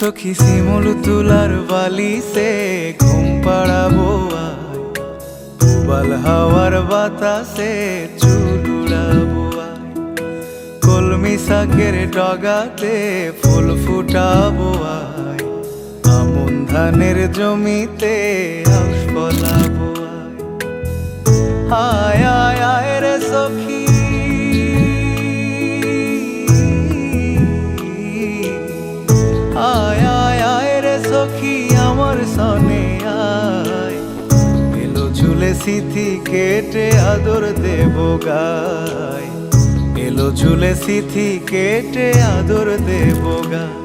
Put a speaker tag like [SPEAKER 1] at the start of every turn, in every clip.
[SPEAKER 1] সখী শিমুল তুলার বালিশে ঘুম পাড়াবো আয়, উবাল হাওয়ার বাতাসে চুল উড়াবো আয়, কলমি শাকের ডগাতে ফুল ফুটাবো আয়, আমন ধানের জমিতে আউশ ফলাবো আয়। আয় আয় রে সখী, আয় আয় আয় রে সখী আমার সনে আয়, এলো ঝুলে সিথি কেটে আদর দেব গায়, এলো ঝুলে সিথি কেটে আদর দেব গায়।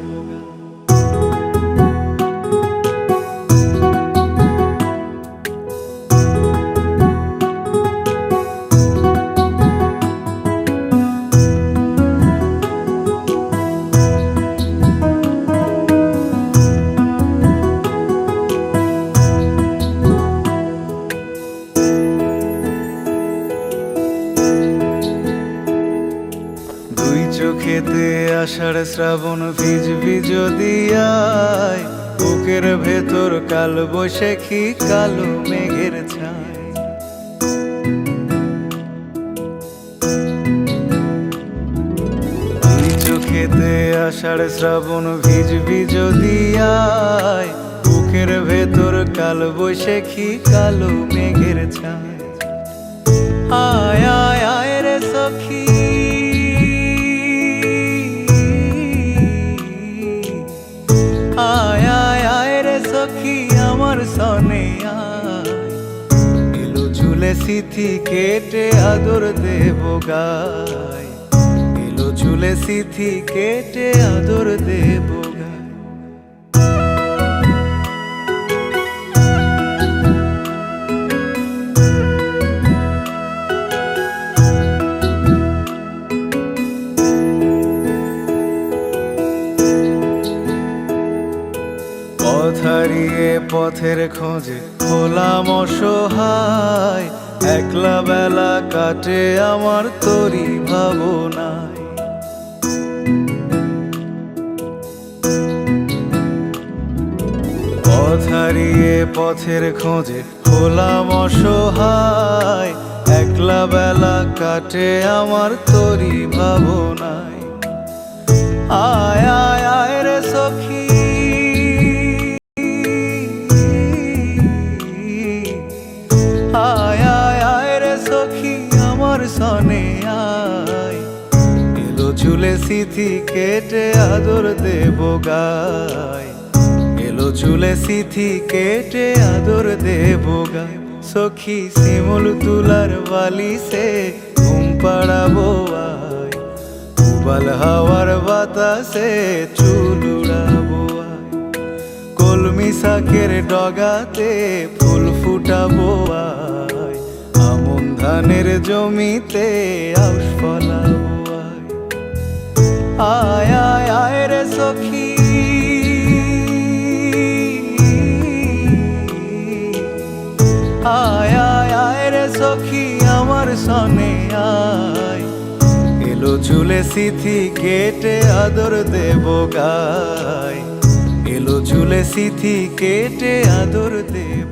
[SPEAKER 1] চোখেতে আষাঢ় শ্রাবণ ভিজবি যদি আয়, বুকের ভেতর কাল বৈশাখী কালো মেঘের ছায়। দুই চোখেতে আষাঢ় শ্রাবণ ভিজবি যদি আয়, বুকের ভেতর কাল বৈশাখী কালো মেঘের ছায়। আয় আয় আয় রে সখী, আয় আয় আয় রে সখী আমার সনে আয়, এলো ঝুলে সিথি কেটে আদর দেব গায়, এলো ঝুলে সিথি কেটে আদর দেব গায়। পথ হারিয়ে পথের খোঁজে হলাম অসহায়, একলা বেলা কাটে আমার তোরই ভাবনায়। পথ হারিয়ে পথের খোঁজে হলাম অসহায়, একলা বেলা কাটে আমার তোরই ভাবনায়। আয় আয় আয় রে সখী, আয় আয় আয় রে সখী আমার সনে আয়, এলো ঝুলে সিথি কেটে আদর দেব গায়, এলো ঝুলে সিথি কেটে আদর দেব গায়। সখী শিমুল তুলার বালিশে ঘুম পাড়াবো আয়, উবাল হাওয়ার বাতাসে চুল উড়াবো আয়, কলমি শাকের ডগাতে ফুল ফুটাবো আয়, আমন ধানের জমিতে আউশ ফলাবো আয়। আয় আয় আয় রে সখী, আয় আয় আয় রে সখী আমার সনে আয়, এলো ঝুলে সিথি কেটে আদর দেব গায়, এলো ঝুলে সিথি কেটে আদর দেব।